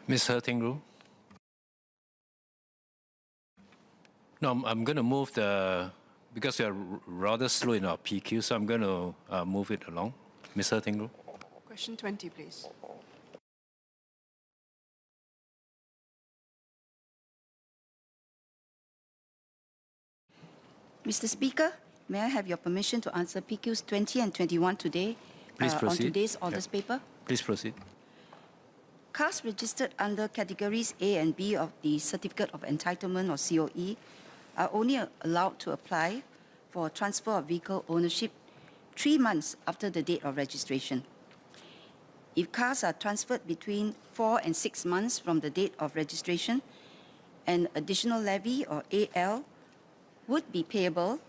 Ms. Hertingru? No, I'm going to move because we are rather slow in our PQ, so I'm going to move it along. Ms. Hertingru? Question 20, please. Mr. Speaker, may I have your permission to answer PQs 20 and 21 today? Please proceed. On today's orders paper? Please proceed. Cars registered under categories A and B of the Certificate of Entitlement or COE are only allowed to apply for transfer of vehicle ownership 3 months after the date of registration. If cars are transferred between 4 and 6 months from the date of registration, an additional levy or AL would be payable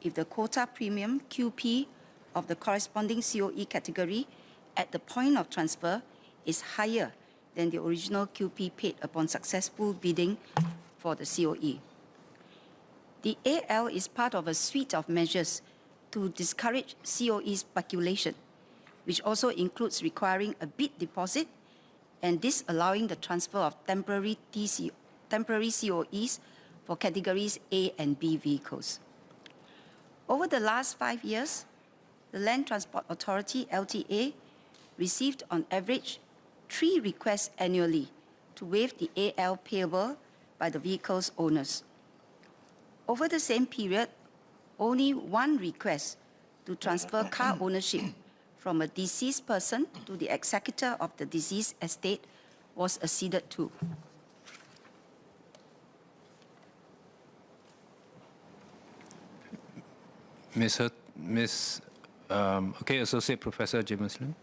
if the quota premium QP of the corresponding COE category at the point of transfer is higher than the original QP paid upon successful bidding for the COE. The AL is part of a suite of measures to discourage COE speculation, which also includes requiring a bid deposit and disallowing the transfer of temporary COEs for categories A and B vehicles. Over the last 5 years, the Land Transport Authority, LTA, received on average 3 requests annually to waive the AL payable by the vehicle's owners. Over the same period, only 1 request to transfer car ownership from a deceased person to the executor of the deceased estate was acceded to. Associate Professor Jim Muslim.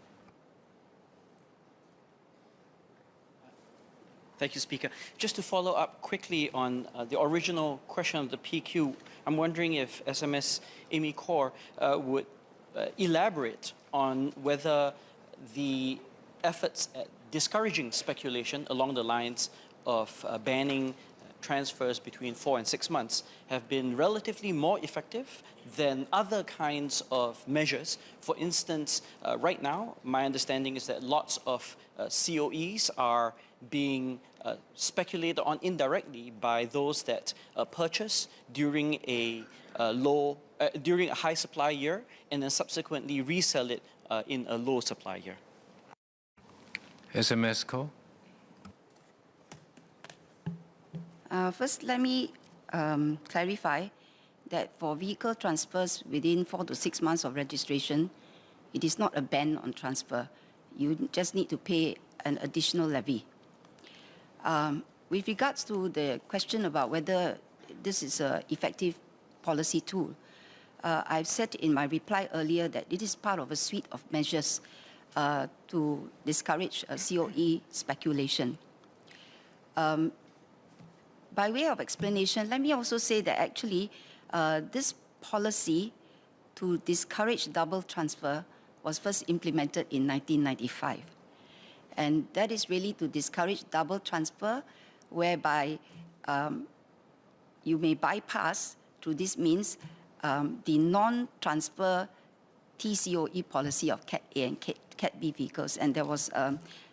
Thank you, Speaker. Just to follow up quickly on the original question of the PQ, I'm wondering if SMS Amy Khor would elaborate on whether the efforts at discouraging speculation along the lines of banning transfers between 4 and 6 months have been relatively more effective than other kinds of measures. For instance, right now, my understanding is that lots of COEs are being speculated on indirectly by those that purchase during a high supply year and then subsequently resell it in a low supply year. SMS Khor. First, let me clarify that for vehicle transfers within 4 to 6 months of registration, it is not a ban on transfer. You just need to pay an additional levy. With regards to the question about whether this is an effective policy tool, I've said in my reply earlier that it is part of a suite of measures to discourage COE speculation. By way of explanation, let me also say that actually this policy to discourage double transfer was first implemented in 1995. And that is really to discourage double transfer, whereby you may bypass, through this means, the non-transfer TCOE policy of Cat A and Cat B vehicles. And there was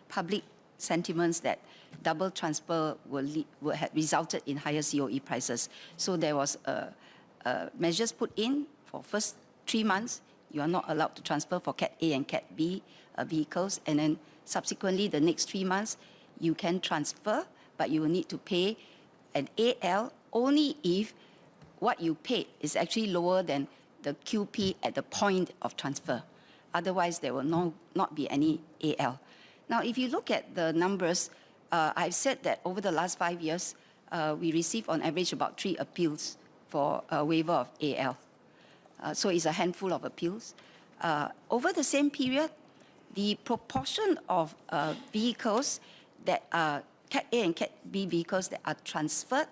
public sentiments that double transfer would have resulted in higher COE prices. So there was measures put in for first 3 months. You are not allowed to transfer for Cat A and Cat B vehicles. And then subsequently, the next 3 months, you can transfer, but you will need to pay an AL only if what you paid is actually lower than the QP at the point of transfer. Otherwise, there will not be any AL. Now, if you look at the numbers, I've said that over the last 5 years, we received on average about 3 appeals for a waiver of AL. So it's a handful of appeals. Over the same period, the proportion of vehicles that are Cat A and Cat B vehicles that are transferred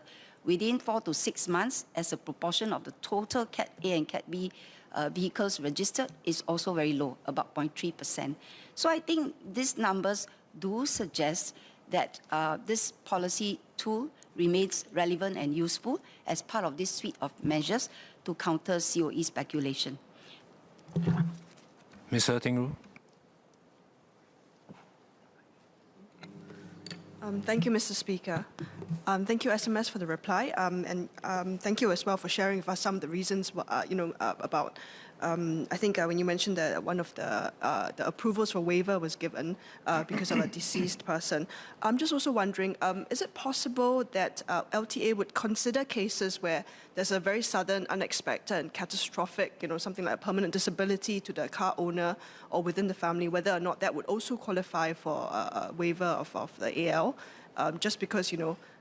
within 4 to 6 months as a proportion of the total Cat A and Cat B vehicles registered is also very low, about 0.3%. So I think these numbers do suggest that this policy tool remains relevant and useful as part of this suite of measures to counter COE speculation. Ms. Hertingru. Thank you, Mr. Speaker. Thank you, SMS, for the reply, and thank you as well for sharing with us some of the reasons, about. I think when you mentioned that one of the approvals for waiver was given because of a deceased person, I'm just also wondering, is it possible that LTA would consider cases where there's a very sudden, unexpected, and catastrophic, something like a permanent disability to the car owner or within the family, whether or not that would also qualify for a waiver of the AL, just because,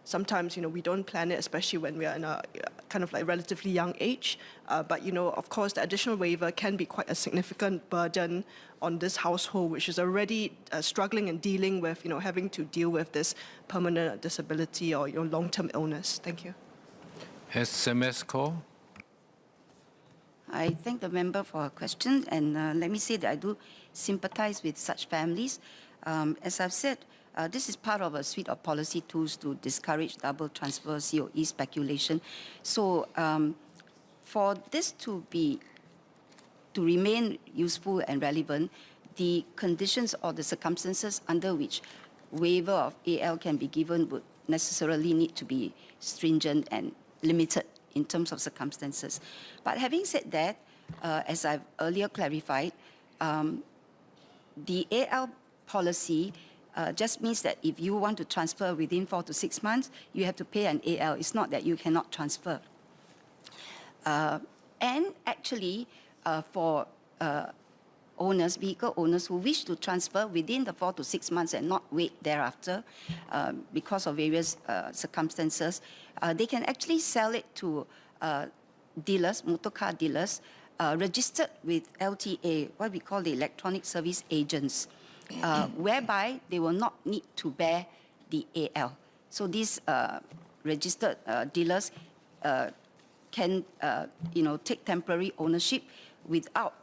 sometimes, we don't plan it, especially when we are in a kind of like relatively young age. But, of course, the additional waiver can be quite a significant burden on this household, which is already struggling and dealing with, having to deal with this permanent disability or, long-term illness. Thank you. SMS Khor. I thank the member for her question, and let me say that I do sympathize with such families. As I've said, this is part of a suite of policy tools to discourage double transfer COE speculation. So for this to remain useful and relevant, the conditions or the circumstances under which waiver of AL can be given would necessarily need to be stringent and limited in terms of circumstances. But having said that, as I've earlier clarified, the AL policy just means that if you want to transfer within 4 to 6 months, you have to pay an AL. It's not that you cannot transfer. And actually, for vehicle owners who wish to transfer within the 4 to 6 months and not wait thereafter, because of various circumstances, they can actually sell it to dealers, motor car dealers, registered with LTA, what we call the electronic service agents, whereby they will not need to bear the AL. So these registered dealers can, take temporary ownership without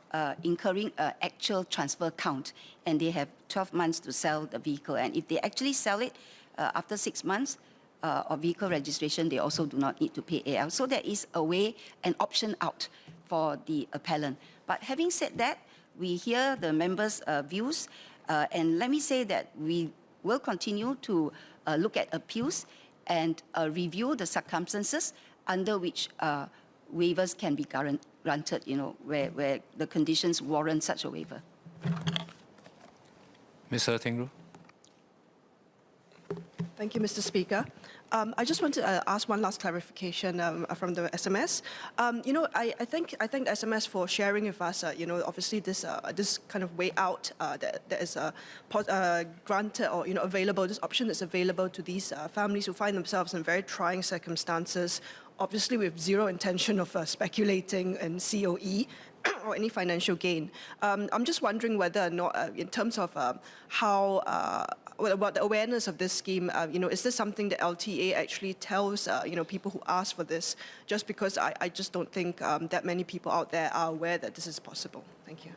incurring an actual transfer count, and they have 12 months to sell the vehicle. And if they actually sell it after 6 months of vehicle registration, they also do not need to pay AL. So there is a way, an option out for the appellant. But having said that, we hear the members' views, and let me say that we will continue to look at appeals and review the circumstances under which waivers can be granted, where the conditions warrant such a waiver. Mr. Tengru. Thank you, Mr. Speaker. I just want to ask one last clarification from the SMS. I thank the SMS for sharing with us. Obviously this kind of way out that is granted or available. This option is available to these families who find themselves in very trying circumstances, obviously with zero intention of speculating in COE or any financial gain. I'm just wondering whether or not, in terms of about the awareness of this scheme, is this something that LTA actually tells, people who ask for this? Just because I just don't think that many people out there are aware that this is possible. Thank you.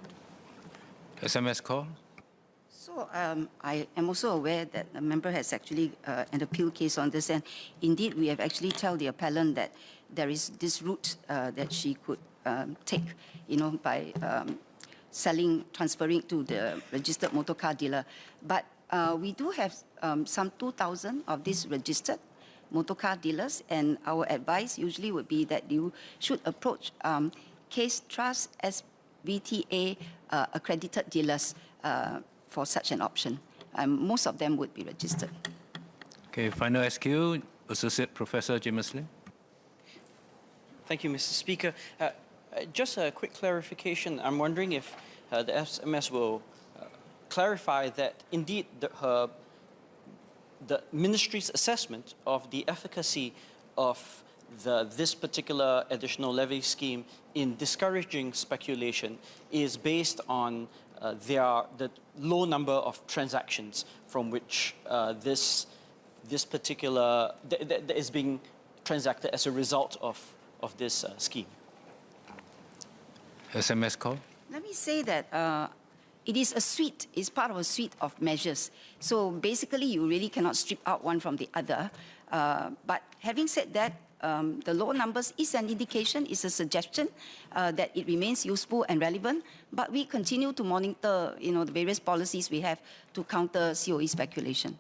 SMS Khor. So I am also aware that the member has actually an appeal case on this, and indeed we have actually told the appellant that there is this route that she could take, by transferring to the registered motor car dealer. But we do have some 2,000 of these registered motor car dealers, and our advice usually would be that you should approach Case Trust SVTA accredited dealers for such an option. Most of them would be registered. Okay, final SQ, Associate Professor James Lim. Thank you, Mr. Speaker. Just a quick clarification. I'm wondering if the SMS will clarify that indeed the ministry's assessment of the efficacy of this particular additional levy scheme in discouraging speculation is based on the low number of transactions from which this particular that is being transacted as a result of this scheme. SMS Khor. Let me say that it is it's part of a suite of measures. So basically, you really cannot strip out one from the other. But having said that, the low numbers is an indication, is a suggestion that it remains useful and relevant. But we continue to monitor, the various policies we have to counter COE speculation.